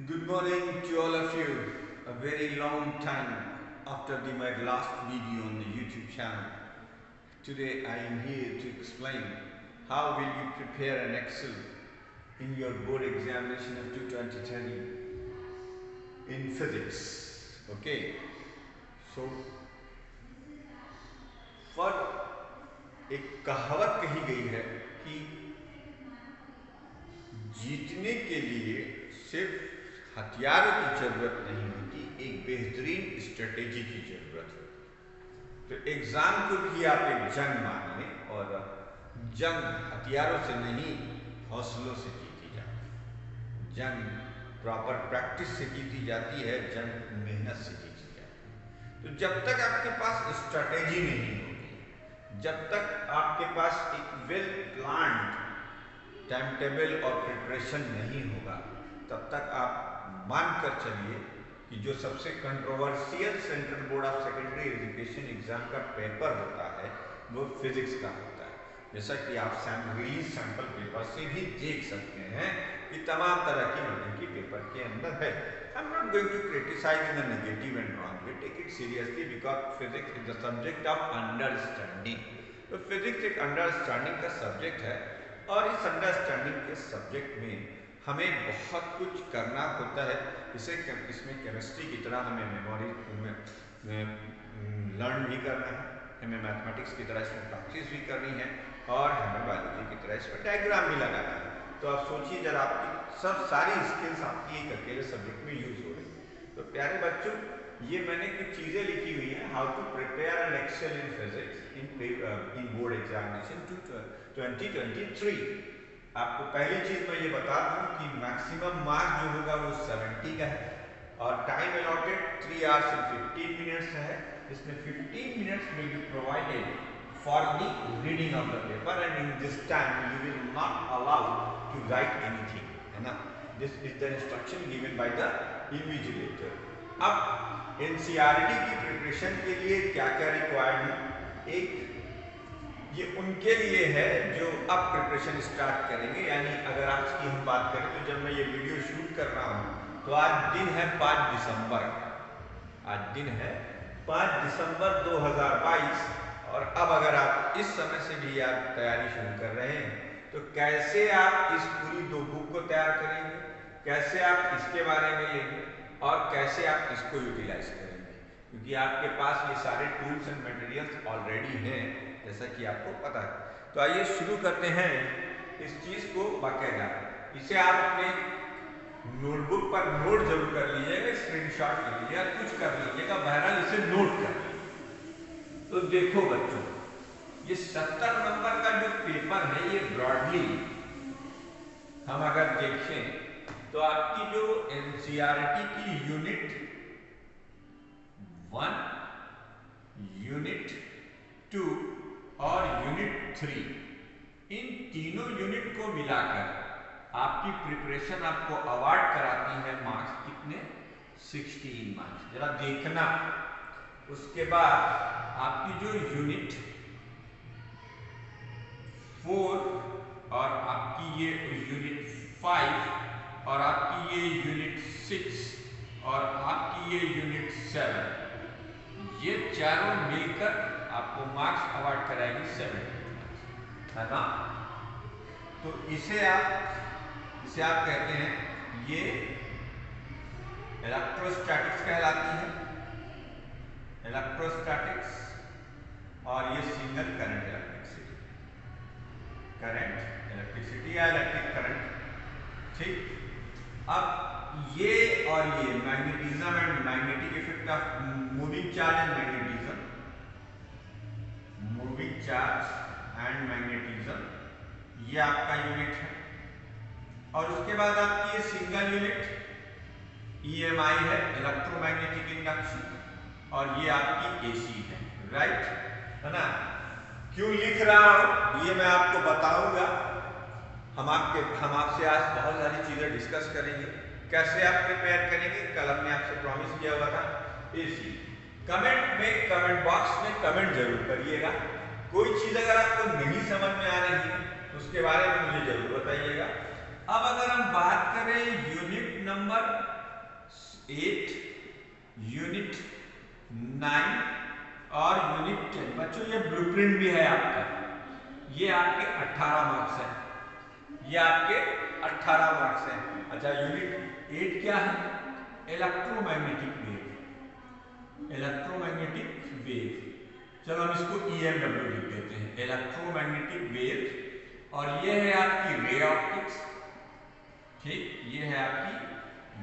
Good morning to all of you. A very long time after my last video on the YouTube channel. Today I am here to explain how will you prepare an Excel in your board examination of 2020 in physics. Okay. So for एक कहावत कही गई है कि जीतने के लिए सिर्फ हथियारों की जरूरत नहीं होती, एक बेहतरीन स्ट्रेटेजी की जरूरत होती। तो एग्जाम को भी आप एक जंग मान लें, और जंग हथियारों से नहीं हौसलों से जीती जाती है। जंग प्रॉपर प्रैक्टिस से जीती जाती है, जंग मेहनत से जीती जाती है। तो जब तक आपके पास स्ट्रेटेजी नहीं होगी, जब तक आपके पास एक वेल प्लान्ड टाइम टेबल और प्रिपरेशन नहीं होगा, तब तक आप मानकर चलिए कि जो सबसे controversial central board of secondary education exam का पेपर होता है वो फिजिक्स का होता है। जैसा कि आप रिलीज सैंपल पेपर से भी देख सकते हैं कि तमाम तरह की नोटिंग की पेपर के अंदर है। I am not going to criticise in the negative and wrong way, take it seriously because physics is the subject of understanding. तो फिजिक्स एक अंडरस्टैंडिंग का सब्जेक्ट है, और इस अंडरस्टैंडिंग के सब्जेक्ट में हमें बहुत कुछ करना होता है। इसमें केमिस्ट्री की तरह हमें मेमोरी लर्न भी करना है, हमें मैथमेटिक्स की तरह इसमें प्रैक्टिस भी करनी है, और हमें बायोलॉजी की तरह इसमें डायग्राम भी लगाना है। तो आप सोचिए, जब आपकी सब सारी स्किल्स आपकी एक अकेले सब्जेक्ट में यूज हो रही है। तो प्यारे बच्चों, ये मैंने कुछ चीज़ें लिखी हुई हैं, how to prepare an excel in physics in board examination 2023। आपको पहली चीज मैं ये बता दूं कि मैक्सिमम मार्क जो होगा वो 70 का है, और time allotted 3 hours and 15 minutes है। इसमें 15 minutes will be provided for the reading of the paper, and in this time you will not allowed to write anything, है ना। This is the instruction given by the invigilator। अब NCERT की preparation के लिए क्या क्या required है, एक ये उनके लिए है जो अब प्रिपरेशन स्टार्ट करेंगे। यानी अगर आज की हम बात करें तो जब मैं ये वीडियो शूट कर रहा हूँ तो आज दिन है 5 दिसंबर, आज दिन है 5 दिसंबर 2022। और अब अगर आप इस समय से भी आप तैयारी शुरू कर रहे हैं तो कैसे आप इस पूरी 2 बुक को तैयार करेंगे, कैसे आप इसके बारे में लेंगे, और कैसे आप इसको यूटिलाइज करेंगे, क्योंकि आपके पास ये सारे टूल्स एंड मटेरियल्स ऑलरेडी हैं, जैसा कि आपको पता है। तो आइए शुरू करते हैं इस चीज को बाकायदा। इसे आप अपने नोटबुक पर नोट जरूर कर लीजिएगा, स्क्रीनशॉट ले लीजिएगा, कुछ कर लीजिएगा, बहरहाल इसे नोट कर लीजिए। तो देखो बच्चों, ये 70 नंबर का जो पेपर है, ये ब्रॉडली हम अगर देखें तो आपकी जो एनसीईआरटी की यूनिट 1, यूनिट 2 और यूनिट 3, इन तीनों यूनिट को मिलाकर आपकी प्रिपरेशन आपको अवार्ड कराती है मार्क्स कितने, 16 मार्क्स। जरा देखना, उसके बाद आपकी जो यूनिट 4 और आपकी ये यूनिट 5 और आपकी ये यूनिट 6 और आपकी ये यूनिट 7, ये चारों मिलकर आपको मार्क्स अवार्ड कराएगी 70 मार्क्स, है ना। तो इसे आप कहते हैं, ये इलेक्ट्रोस्टैटिक्स कहलाती है, इलेक्ट्रोस्टैटिक्स, और ये single current electricity, current electricity या इलेक्ट्रिक करंट, ठीक। अब ये और ये magnetism and magnetic effect of moving charge and magnetism, moving charge and magnetism, ये आपका यूनिट है। और उसके बाद आपकी ये सिंगल यूनिट EMI है, इलेक्ट्रोमैग्नेटिक इंडक्शन, और ये आपकी AC है, राइट, है ना। क्यों लिख रहा हूं ये मैं आपको बताऊंगा। हम आपसे आज बहुत सारी चीजें डिस्कस करेंगे, कैसे आप प्रिपेयर करेंगे। कल हमने आपसे प्रॉमिस किया हुआ था AC। कमेंट में, कमेंट बॉक्स में कमेंट जरूर करिएगा। कोई चीज अगर आपको नहीं समझ में आ रही है तो उसके बारे में मुझे जरूर बताइएगा। अब अगर हम बात करें यूनिट नंबर 8, यूनिट 9 और यूनिट 10। बच्चों ये ब्लूप्रिंट भी है आपका, ये आपके 18 मार्क्स है, ये आपके 18 मार्क्स है। अच्छा यूनिट 8 क्या है? Electromagnetic wave, electromagnetic wave. चलो हम इसको EMW लिख देते हैं, इलेक्ट्रोमैग्नेटिक वेव। और ये है आपकी रे ऑप्टिक्स, ठीक, ये है आपकी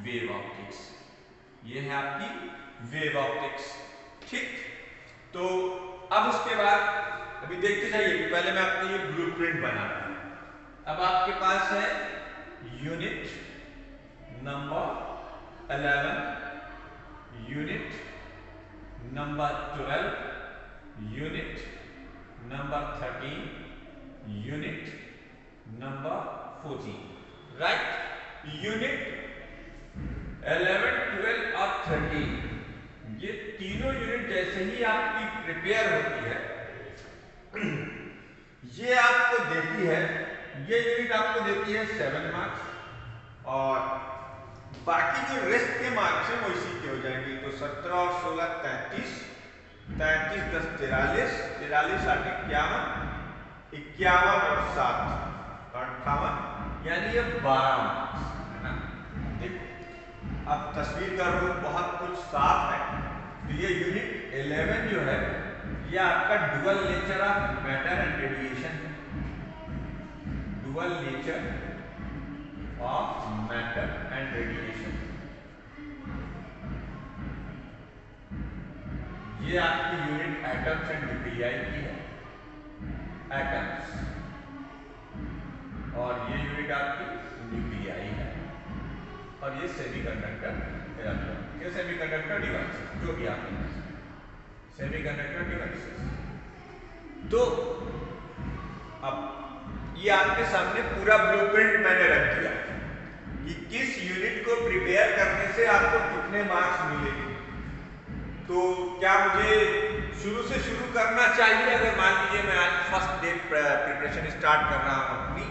वेव ऑप्टिक्स, ये है आपकी वेव ऑप्टिक्स, ठीक। तो अब उसके बाद अभी देखते जाइए, पहले मैं आपके लिए ब्लूप्रिंट बना रहा हूं। अब आपके पास है unit number 11, unit number 12, unit number 13, unit number 14, right. Unit 11, 12 और 13, ये तीनों यूनिट जैसे ही आपकी प्रिपेयर होती है, ये आपको देती है, ये यूनिट आपको देती है 7 मार्क्स, और बाकी जो रेस्ट के मार्क्स हैं वो इसी के हो जाएंगे। तो 17 और 16 33, 33 10 43, 43 8 51, 51 और 7 58, यानी ये 12 मार्क्स है ना। देखो अब तस्वीर का रूप बहुत कुछ साफ है। तो ये यूनिट 11 जो है ये आपका dual nature of matter and radiation है, dual nature of matter and radiation. ये आपकी यूनिट एटम्स एंड न्यूक्लियाई की है, एटम्स, और ये यूनिट आपकी न्यूक्लियाई है, और ये सेमीकंडक्टर इलेक्ट्रॉनिक, ये सेमीकंडक्टर डिवाइसेस, जो भी आपके सेमीकंडक्टर डिवाइसेस। तो अब ये आपके सामने पूरा ब्लूप्रिंट मैंने रख दिया कि किस यूनिट को प्रिपेयर करने से आपको कितने मार्क्स मिलेंगे। तो क्या मुझे शुरू से शुरू करना चाहिए? अगर मान लीजिए मैं आज फर्स्ट डे प्रिपरेशन स्टार्ट कर रहा हूँ अपनी,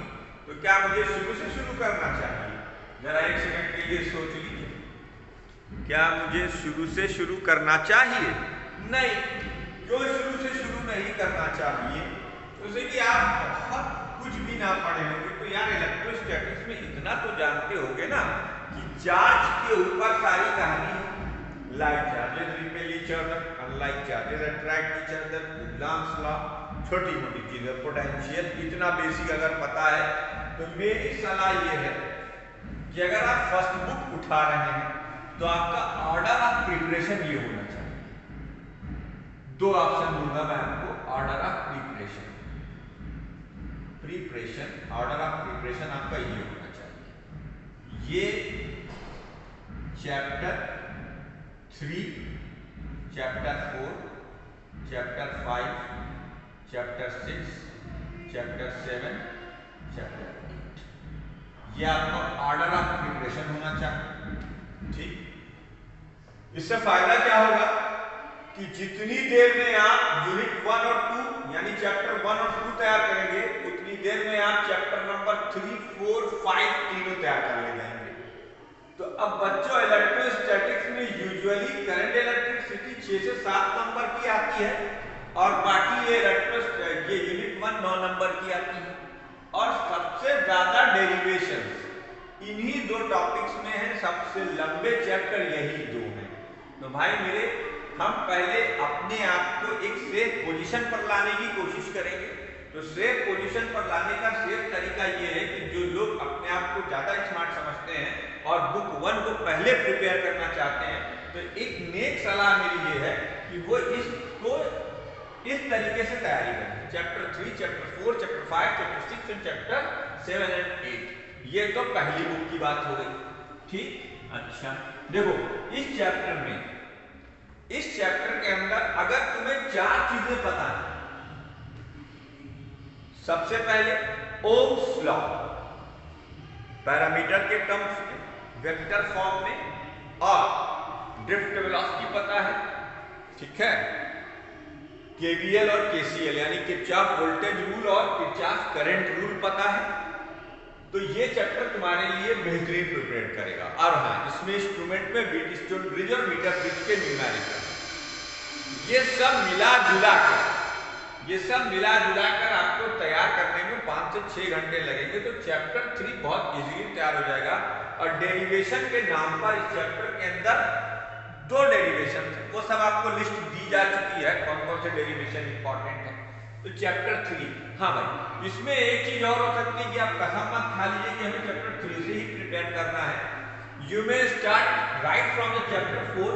तो क्या मुझे शुरू से शुरू करना चाहिए? जरा एक सेकंड के लिए सोच लीजिए, क्या मुझे शुरू से शुरू करना चाहिए? नहीं, क्यों शुरू से शुरू नहीं करना चाहिए? जैसे कि आप बहुत कुछ भी ना पढ़े होंगे, तो यार इलेक्ट्रोस्टैटिक्स में इतना तो जानते होंगे ना कि चार्ज के ऊपर सारी कहानी है। Like charges repel each other, unlike charges attract each other, Coulomb's law, छोटी मोटी चीजें, पोटेंशियल, इतना बेसिक अगर पता है तो मेरी सलाह ये है कि अगर आप फर्स्ट बुक उठा रहे हैं तो आपका ऑर्डर ऑफ प्रिपरेशन ये होना चाहिए। दो ऑप्शन दूंगा मैं आपको, order of preparation, order of preparation आपका ये होना चाहिए। ये chapter 3, chapter 4, chapter 5, chapter 6, chapter 7, chapter 8, ये आपका ऑर्डर ऑफ प्रिपरेशन होना चाहिए, ठीक। इससे फायदा क्या होगा कि जितनी देर में आप यूनिट 1 और 2 यानी चैप्टर 1 और 2 तैयार करेंगे, उतनी देर में आप चैप्टर नंबर 3, 4, 5 तीनों तैयार कर ले जाएंगे। तो अब बच्चों इलेक्ट्रोस्टैटिक्स में यूजुअली करंट इलेक्ट्रिसिटी 6 से 7 नंबर की आती है, और बाकी ये यूनिट 1 9 नंबर की आती है, और सबसे ज्यादा डेरिवेशंस इन्हीं दो टॉपिक्स में है। सबसे लंबे चैप्टर यही दो हैं। तो भाई मेरे, हम पहले अपने आप को एक सेफ पोजीशन पर लाने की कोशिश करेंगे। तो सेफ पोजीशन पर लाने का सेफ तरीका ये है कि जो लोग अपने आप को ज्यादा स्मार्ट समझते हैं और बुक 1 को पहले प्रिपेयर करना चाहते हैं, तो एक नेक सलाह मेरी ये है कि वो इसको इस तरीके से तैयारी करें। चैप्टर 3, चैप्टर 4, चैप्टर 5, चैप्टर 6 और चैप्टर 7 और 8, ये तो पहली बुक की बात हो गई, ठीक। अच्छा देखो, इस चैप्टर में, इस चैप्टर के अंदर अगर तुम्हें 4 चीजें पता है, सबसे पहले ओम्स लॉ, पैरामीटर के टर्म्स में, वेक्टर फॉर्म में, और ड्रिफ्ट वेलोसिटी पता है, ठीक है। केवीएल और केसीएल यानी किरचॉफ वोल्टेज रूल और किरचॉफ करंट रूल पता है। तो ये चैप्टर तुम्हारे लिए बेहतरीन प्रिपेयर करेगा। और हाँ, इसमें इंस्ट्रूमेंट में बीट स्टोन ब्रिज और मीटर ब्रिज के न्यूमेरिकल, ये सब मिला जुला कर आपको तैयार करने में 5 से 6 घंटे लगेंगे। तो चैप्टर 3 बहुत इजीली तैयार हो जाएगा। और डेरिवेशन के नाम पर इस चैप्टर के अंदर 2 डेरिवेशन है, वो सब आपको लिस्ट दी जा चुकी है, कौन कौन से डेरिवेशन इंपॉर्टेंट है। तो चैप्टर 3, हाँ भाई, इसमें एक चीज और हो सकती है कि आप कसम मत खा लीजिए कि हमें चैप्टर 3 से ही प्रिपेयर करना है। You may start right from the chapter 4।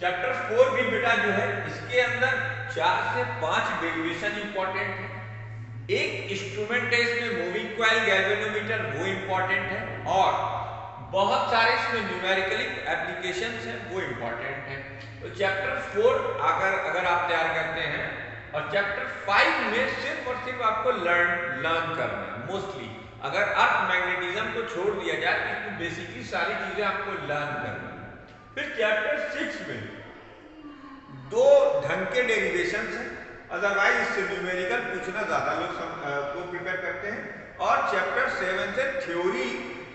Chapter 4 भी बेटा जो है, इसके अंदर 4 से 5 डेरिवेशन इंपॉर्टेंट है। एक इंस्ट्रूमेंट है इसमें मूविंग कॉइल गैल्वेनोमीटर, वो इंपॉर्टेंट है। और बहुत सारे इसमें न्यूमेरिकली एप्लीकेशंस हैं, वो इंपॉर्टेंट है। तो चैप्टर 4 अगर आप तैयार करते हैं, और चैप्टर 5 में सिर्फ और सिर्फ आपको लर्न करना है मोस्टली। अगर अर्थ मैग्नेटिज्म को छोड़ दिया जाए तो इसमें बेसिकली सारी चीजें आपको लर्न करना है। फिर चैप्टर 6 में 2 ढंग के डेरिवेशंस हैं, अदरवाइज इससे न्यूमेरिकल पूछना ज्यादा लोग को प्रिपेयर करते हैं। और चैप्टर 7 से थ्योरी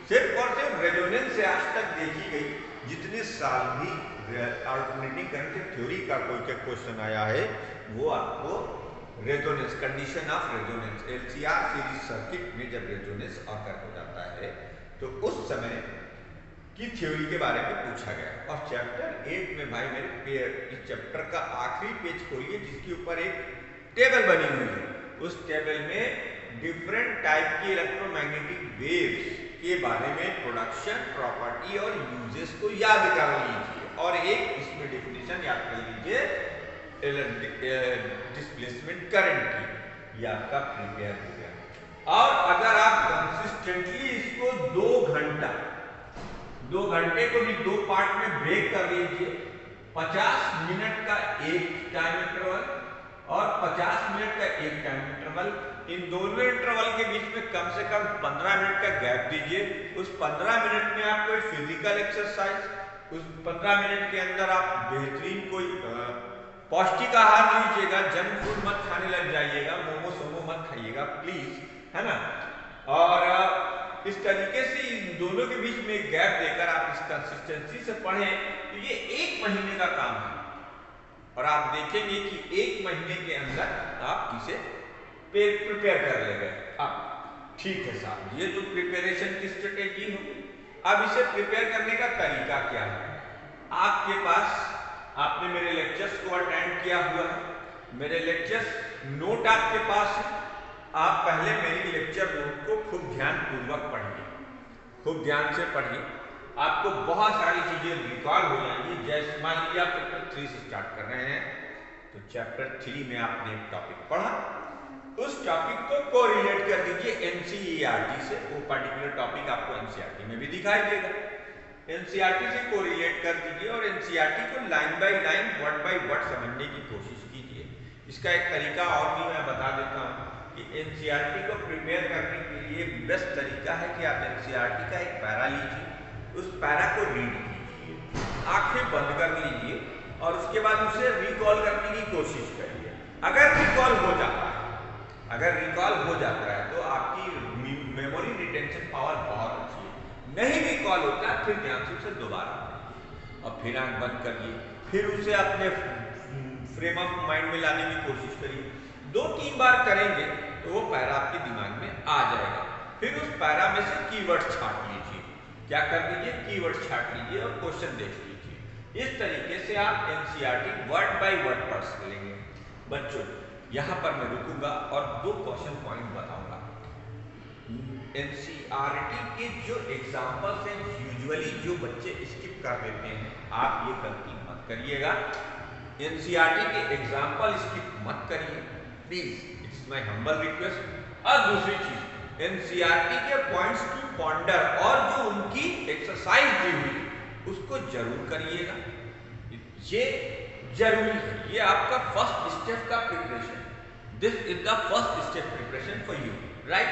सिर्फ और सिर्फ रेजोनेंस से आज तक देखी गई जितने साल भी अल्टरनेटिंग करंट से थ्योरी का कोई क्वेश्चन आया है, वो आपको resonance, condition of resonance, LCR series circuit में जब रेजोनेंस ऑकर हो जाता है तो उस समय की थ्योरी के बारे में पूछा गया। और चैप्टर 8 में भाई मेरे इस चैप्टर का आखिरी पेज खोलिए जिसके ऊपर एक टेबल बनी हुई है। उस टेबल में डिफरेंट टाइप की इलेक्ट्रोमैग्नेटिक वेव्स के बारे में प्रोडक्शन, प्रॉपर्टी और यूजेस को याद कर लीजिए। और एक इसमें डेफिनेशन याद कर लीजिए डिस्प्लेसमेंट करंट की, ये आपका प्रिपेयर हो गया। और अगर आप कंसिस्टेंटली इसको 2 घंटे को भी 2 पार्ट में ब्रेक कर लीजिए, 50 मिनट का एक टाइम इंटरवल और 50 मिनट का एक टाइम इंटरवल, इन दोनों इंटरवल के बीच में कम से कम 15 मिनट का गैप दीजिए। उस 15 मिनट में आप कोई फिजिकल एक्सरसाइज, उस 15 मिनट के अंदर आप बेहतरीन कोई पौष्टिक आहार लीजिएगा, जंक फूड मत खाने लग जाइएगा, मोमो सोमो मत खाइएगा प्लीज, है ना। और इस तरीके से इन दोनों के बीच में एक गैप देकर आप इस कंसिस्टेंसी से पढ़ें तो ये 1 महीने का काम है। और आप देखेंगे कि 1 महीने के अंदर आप इसे प्रिपेयर कर लेंगे। अब ठीक है साहब, ये तो प्रिपरेशन की स्ट्रेटेजी होगी। अब इसे प्रिपेयर करने का तरीका क्या है? आपके पास, आपने मेरे लेक्चर्स को अटेंड किया हुआ है, मेरे लेक्चर्स नोट आपके पास है। आप पहले मेरी लेक्चर नोट को खूब ध्यान पूर्वक पढ़िए, खूब ध्यान से पढ़िए, आपको बहुत सारी चीजें रिकॉल हो जाएंगी। जैसे मान लीजिए आप चैप्टर 3 से स्टार्ट कर रहे हैं, तो चैप्टर 3 में आपने एक टॉपिक पढ़ा, उस टॉपिक को कोरिलेट कर दीजिए एनसीईआरटी से। वो पर्टिकुलर टॉपिक आपको एनसीईआरटी में भी दिखाई देगा, एनसीईआरटी से कोरिलेट कर दीजिए और एनसीईआरटी को line by line, word by word समझने की कोशिश कीजिए। इसका एक तरीका और भी मैं बता देता हूँ कि एनसीईआरटी को प्रिपेयर करने के लिए बेस्ट तरीका है कि आप एनसीईआरटी का एक पैरा लीजिए, उस पैरा को रीड कीजिए, आंखें बंद कर लीजिए और उसके बाद उसे रिकॉल करने की कोशिश करिए। अगर रिकॉल हो जाता है तो आपकी मेमोरी रिटेंशन पावर बहुत अच्छी है। नहीं रिकॉल होता है फिर ध्यान से उसे दोबारा पढ़िए और फिर आंख बंद करिए, फिर उसे अपने फ्रेम ऑफ माइंड में लाने की कोशिश करिए। 2-3 बार करेंगे तो वो पैरा आपके दिमाग में आ जाएगा। फिर उस पैरा में से कीवर्ड छांट लीजिए। क्या कर दीजिए? कीवर्ड छांट लीजिए और क्वेश्चन देख लीजिए। इस तरीके से आप एनसीईआरटी वर्ड बाय वर्ड पढ़ सकेंगे। बच्चों, यहाँ पर मैं रुकूंगा और 2 क्वेश्चन पॉइंट बताऊंगा। एनसीईआरटी के जो एग्जाम्पल्स हैं, यूजुअली जो बच्चे स्किप कर देते हैं, आप ये गलती मत करिएगा। एनसीईआरटी के एग्जाम्पल स्किप मत करिए please, it's my humble request. और दूसरी चीज, एनसीईआरटी के पॉइंट्स टू पॉन्डर और जो उनकी एक्सरसाइज दी हुई उसको जरूर करिएगा, ये जरूरी है। ये आपका फर्स्ट स्टेप का preparation, this is the first step preparation for you, right.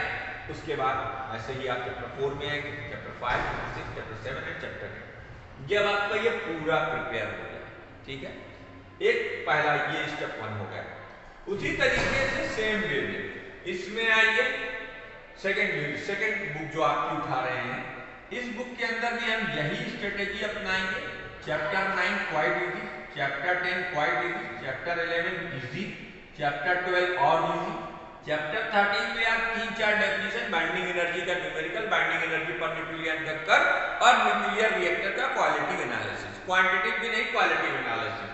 उसके बाद ऐसे ही आप चैप्टर 4 में आएंगे, chapter 5, chapter 6, chapter 7 and chapter 8। जब आपका ये पूरा प्रिपेयर हो गया, ठीक है, एक पहला ये स्टेप 1 हो गया। उसी तरीके से सेम वे में इसमें आइए, सेकंड बुक जो आपकी उठा रहे हैं, इस बुक के अंदर भी हम यही स्ट्रेटेजी अपनाएंगे। Chapter 9 quite easy, chapter 10 quite easy, chapter 11 easy, chapter 12 और इजी, चैप्टर 13 में आप 3-4 डेफिनेशन, बाइंडिंग एनर्जी का न्यूमेरिकल, बाइंडिंग एनर्जी पर न्यूक्लियर का कर्व और न्यूक्लियर रिएक्टर का क्वालिटी एनालिसिस, क्वांटिटेटिव भी नहीं क्वालिटी एनालिसिस।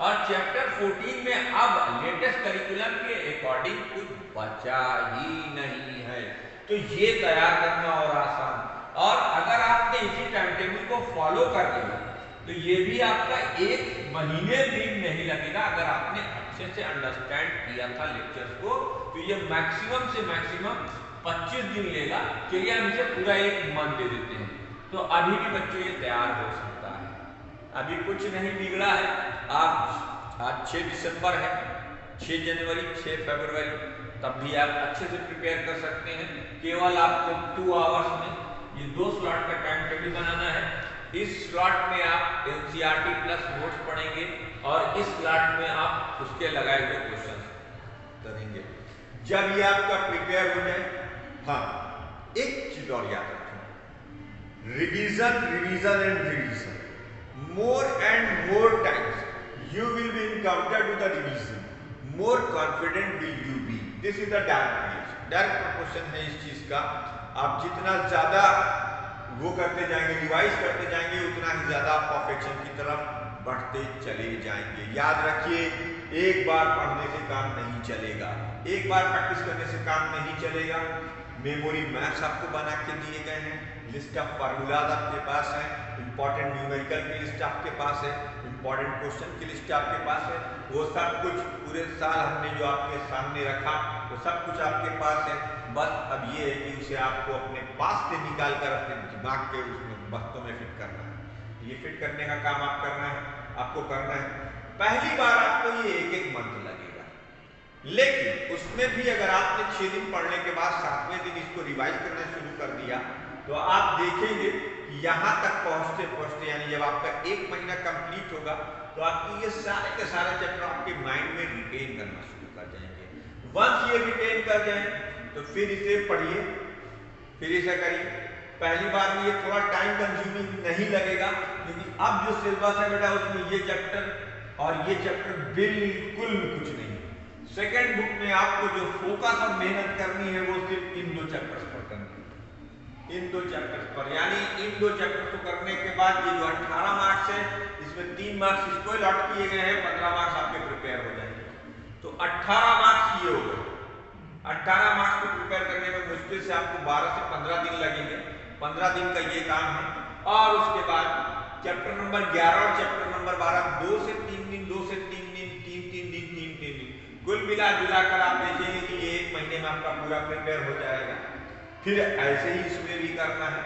और चैप्टर 14 में अब लेटेस्ट करिकुलम के अकॉर्डिंग कुछ बचा ही नहीं है, तो ये तैयार करना और आसान। और अगर आपने इसी टाइम टेबल को फॉलो कर लिया तो ये भी आपका 1 महीने भी नहीं लगेगा। अगर आपने अच्छे से अंडरस्टैंड किया था लेक्चर्स को, तो ये मैक्सिमम से मैक्सिमम 25 दिन लेगा। चलिए हम इसे पूरा 1 मंथ दे देते हैं, तो अभी भी बच्चों ये तैयार हो सकता है, अभी कुछ नहीं बिगड़ा है। आज 6 दिसंबर है, 6 जनवरी, 6 फरवरी, तब भी आप अच्छे से प्रिपेयर कर सकते हैं। केवल आपको 2 आवर्स में ये 2 स्लॉट का टाइम टेबल बनाना है। इस स्लॉट में आप एनसीईआरटी प्लस नोट्स पढ़ेंगे और इस स्लॉट में आप उसके लगाए हुए क्वेश्चन करेंगे। जब ये आपका प्रिपेयर हो जाए, हाँ एक चीज और याद रखें, revision revision and revision, more and more times you will be encountered with the revision, more confident will you be. This is the direct proportion है इस चीज का। आप जितना ज्यादा वो करते जाएंगे, रिवाइज करते जाएंगे, उतना ही ज्यादा परफेक्शन की तरफ बढ़ते चले जाएंगे। याद रखिए, एक बार पढ़ने से काम नहीं चलेगा, एक बार प्रैक्टिस करने से काम नहीं चलेगा। मेमोरी मैप्स आपको बना के दिए गए हैं, लिस्ट ऑफ फार्मूलाज आपके पास है, इंपॉर्टेंट न्यूमेरिकल की लिस्ट आपके पास है, इंपॉर्टेंट क्वेश्चन की लिस्ट आपके पास है। वो सब कुछ पूरे साल हमने जो आपके सामने रखा, वो सब कुछ आपके पास है। बस अब ये है कि उसे आपको अपने पास से निकाल कर अपने दिमाग के उसमें वक्तों में फिट करना है। ये फिट करने का काम आप करना है, आपको करना है। पहली बार आपको ये 1-1 मंथ लगेगा, लेकिन उसमें भी अगर आपने 6 दिन पढ़ने के बाद 7वें दिन इसको रिवाइज करना शुरू कर दिया, तो आप देखेंगे कि यहाँ तक पहुँचते पहुँचते, यानी जब आपका 1 महीना कंप्लीट होगा, तो आपकी ये सारे के सारे चैप्टर आपके माइंड में रिटेन करना शुरू कर जाएंगे। वंस ये रिटेन कर जाए तो फिर इसे पढ़िए, फिर इसे करिए। पहली बार में ये थोड़ा टाइम कंज्यूमिंग नहीं लगेगा, क्योंकि अब जो सिलेबस है बेटा उसमें ये चैप्टर और ये चैप्टर बिल्कुल कुछ नहीं। सेकेंड बुक में आपको जो फोकस और मेहनत करनी है वो सिर्फ इन 2 चैप्टर्स पर करनी है, इन 2 चैप्टर्स पर। यानी इन 2 चैप्टर्स को करने के बाद ये जो 18 मार्क्स है, इसमें 3 मार्क्स इसको अलॉट किए गए हैं, 15 मार्क्स आपके प्रिपेयर हो जाएंगे। तो 18 मार्क्स ये हो गए। 18 मार्क्स को प्रिपेयर करने में मुश्किल से आपको 12 से 15 दिन लगेंगे। 15 दिन का ये काम है। और उसके बाद चैप्टर नंबर 11 और चैप्टर नंबर 12 2 से 3 दिन, 2 से 3 दिन, 3-3 दिन, 3-3 दिन, कुल मिला जुलाकर आप देखेंगे कि ये 1 महीने में आपका पूरा प्रिपेयर हो जाएगा। फिर ऐसे ही इसमें भी करना है।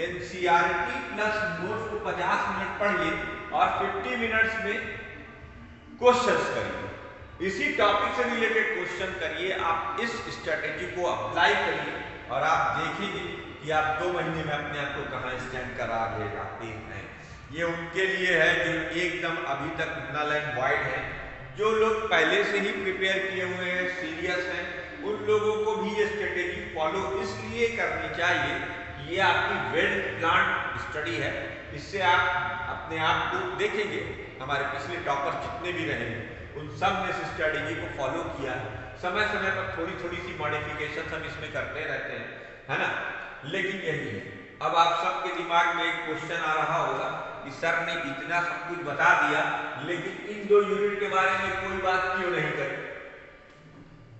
एनसीईआरटी प्लस नोट्स को 50 मिनट पढ़िए और 50 मिनट्स में क्वेश्चंस करिए, इसी टॉपिक से रिलेटेड क्वेश्चन करिए। आप इस स्ट्रेटेजी को अप्लाई करिए और आप देखेंगे कि आप 2 महीने में अपने आप को कहां स्टैंड करा ले जाते हैं। ये उनके लिए है जो एकदम अभी तक नल एंड वाइड है। जो लोग पहले से ही प्रिपेयर किए हुए हैं, सीरियस हैं, उन लोगों को भी ये स्ट्रेटेजी फॉलो इसलिए करनी चाहिए कि ये आपकी वेल प्लान्ड स्टडी है। इससे आप अपने आप को देखेंगे, हमारे पिछले टॉपर जितने भी रहे हैं उन सब ने इस स्ट्रेटेजी को फॉलो किया है। समय समय पर थोड़ी थोड़ी सी मॉडिफिकेशन हम इसमें करते रहते हैं, है ना, लेकिन यही है। अब आप सबके दिमाग में एक क्वेश्चन आ रहा होगा कि सर ने इतना सब कुछ बता दिया, लेकिन इन 2 यूनिट के बारे में कोई बात क्यों नहीं करी।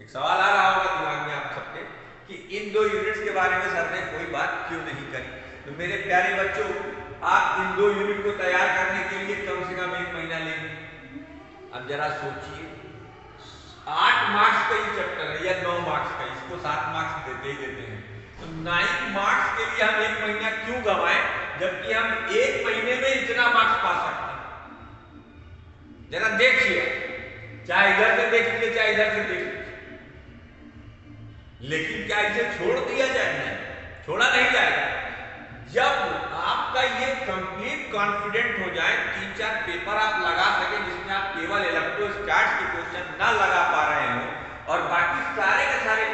एक सवाल आ रहा होगा दिमाग में आप सबके कि इन 2 यूनिट्स के बारे में सर ने कोई बात क्यों नहीं करी। तो मेरे प्यारे बच्चों, आप इन 2 यूनिट को तैयार करने के लिए कम से कम 1 महीना लेंगे। अब जरा सोचिए, 8 मार्क्स का ही चैप्टर है या 9 मार्क्स का, इसको 7 मार्क्स देते ही देते हैं। तो 9 मार्क्स के लिए हम 1 महीना क्यों गंवाएं, जबकि हम 1 महीने में इतना मार्क्स पा सकते हैं। जरा देखिए, चाहे इधर से देख लीजिए चाहे इधर से देख लीजिए, लेकिन क्या इसे छोड़ दिया जाए? नहीं, छोड़ा नहीं जाएगा। जब आपका ये कंप्लीट कॉन्फिडेंट हो जाए, 3-4 पेपर आप लगा सके जिसमें आप केवल इलेक्ट्रोस्टैट्स के क्वेश्चन ना लगा पा रहे हो और बाकी सारे के सारे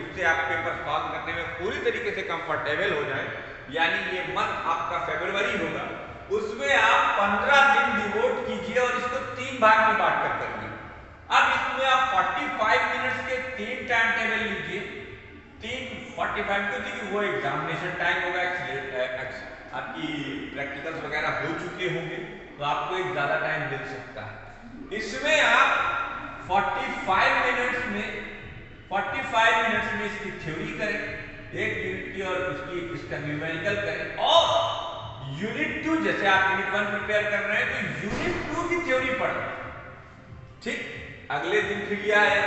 उससे आप पेपर सॉल्व करने में पूरी तरीके से कंफर्टेबल हो जाए, यानी ये मंथ आपका फरवरी होगा, उसमें आप 15 दिन डिवोट कीजिए और इसको 3 भाग में बांट कर करिए। अब इसमें आप 45 मिनट्स के 3 टाइम टेबल लीजिए, 3:45 क्योंकि वो एग्जामिनेशन टाइम होगा, आपकी प्रैक्टिकल्स वगैरह हो चुके होंगे, तो आपको एक ज्यादा टाइम मिल सकता है। इसमें आप 45 मिनट्स में इसकी थ्योरी करें, 1 यूनिट की, और इसका न्यूमेरिकल करें, और यूनिट 2 जैसे आप यूनिट 1 प्रिपेयर कर रहे हैं तो यूनिट 2 की थ्योरी पढ़ें। ठीक, अगले दिन फिर ये आया,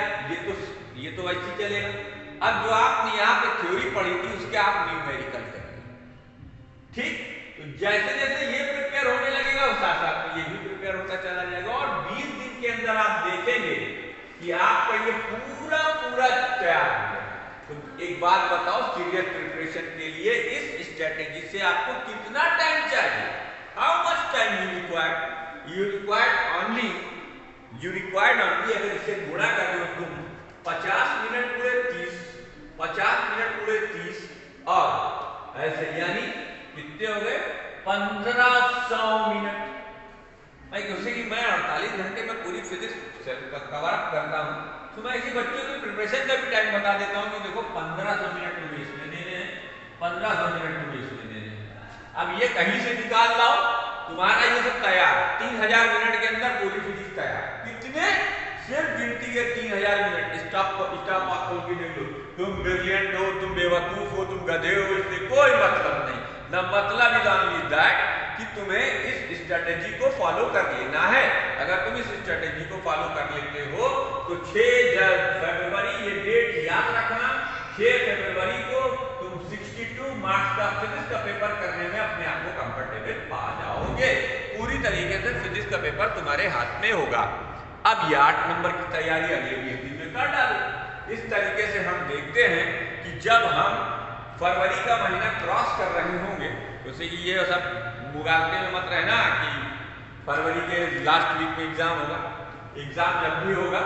ये तो वैसे ही चलेगा। अब जो आपने यहाँ पे थ्योरी पढ़ी थी उसके आप न्यूमेरिकल करेंगे। ठीक, तो जैसे जैसे ये प्रिपेयर होने लगेगा उस साथ में ये भी प्रिपेयर होता चला जाएगा, और 20 दिन के अंदर आप देखेंगे कि आपका ये पूरा तैयार हो गया। तो एक बात बताओ, सीरियस प्रिपरेशन के लिए इस स्ट्रेटेजी से आपको कितना टाइम चाहिए? How much time you required only अगर इसे गुणा कर लो तुम 50 मिनट पूरे 30, 50 मिनट पूरे 30, और ऐसे यानी कितने हो गए? 1500 मिनट। जैसे कि मैं 48 घंटे में पूरी फिजिक्स कवर अप करता हूँ, तो मैं इसी बच्चों की प्रिपरेशन का भी टाइम बता देता हूँ कि देखो 1500 मिनट तुम्हें इसमें देने हैं, 1500 मिनट तुम्हें इसमें देने हैं। अब ये कहीं से निकाल लाओ, तुम्हारा ये सब तैयार, 3000 मिनट के अंदर पूरी फिजिक्स तैयार। कितने? सिर्फ गिनती के 3000 मिनट। स्टॉप खोल के देख लो, तुम ब्रिलियंट हो, तुम बेवकूफ हो, तुम गधे हो, इससे कोई मतलब नहीं। द मतलब इज ओनली दैट कि तुम्हें इस स्ट्रेटेजी को फॉलो कर लेना है। अगर तुम इस स्ट्रेटेजी को फॉलो कर लेते हो तो 6 फरवरी, ये डेट याद रखना, 6 फरवरी को तुम 62 मार्क्स का फिजिक्स का पेपर करने में अपने आप को कंफर्टेबल पा जाओगे। पूरी तरीके से फिजिक्स का पेपर तुम्हारे हाथ में होगा। अब ये 8 नंबर की तैयारी अगले 20 दिन में कर डालो। इस तरीके से हम देखते हैं कि जब हम फरवरी का महीना क्रॉस कर रहे होंगे, जैसे कि ये सब मुगालते में मत रहना कि फरवरी के लास्ट वीक में एग्जाम होगा। एग्जाम जब भी होगा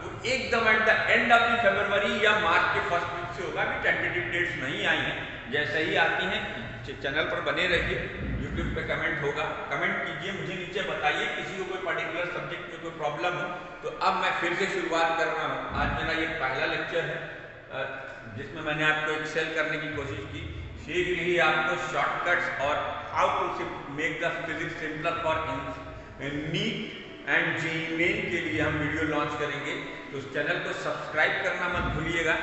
तो एकदम at the end of the फरवरी या मार्च के फर्स्ट वीक से होगा। अभी टेंटेटिव डेट्स नहीं आई हैं, जैसे ही आती हैं चैनल पर बने रहिए। यूट्यूब पे कमेंट होगा, कमेंट कीजिए, मुझे नीचे बताइए किसी को कोई पर्टिकुलर सब्जेक्ट में कोई प्रॉब्लम हो। तो अब मैं फिर से शुरुआत कर रहा हूँ। आज मेरा ये पहला लेक्चर है जिसमें मैंने आपको एक्सेल करने की कोशिश की। शीघ्र ही आपको शॉर्टकट्स और how to make the physics simpler for NEET and JEE Main के लिए हम वीडियो लॉन्च करेंगे। तो उस चैनल को सब्सक्राइब करना मत भूलिएगा।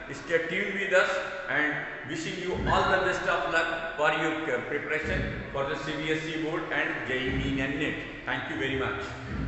Stay tuned with us and wishing you all the best of luck for your preparation for the CBSE board and JEE Main and NET. Thank you very much.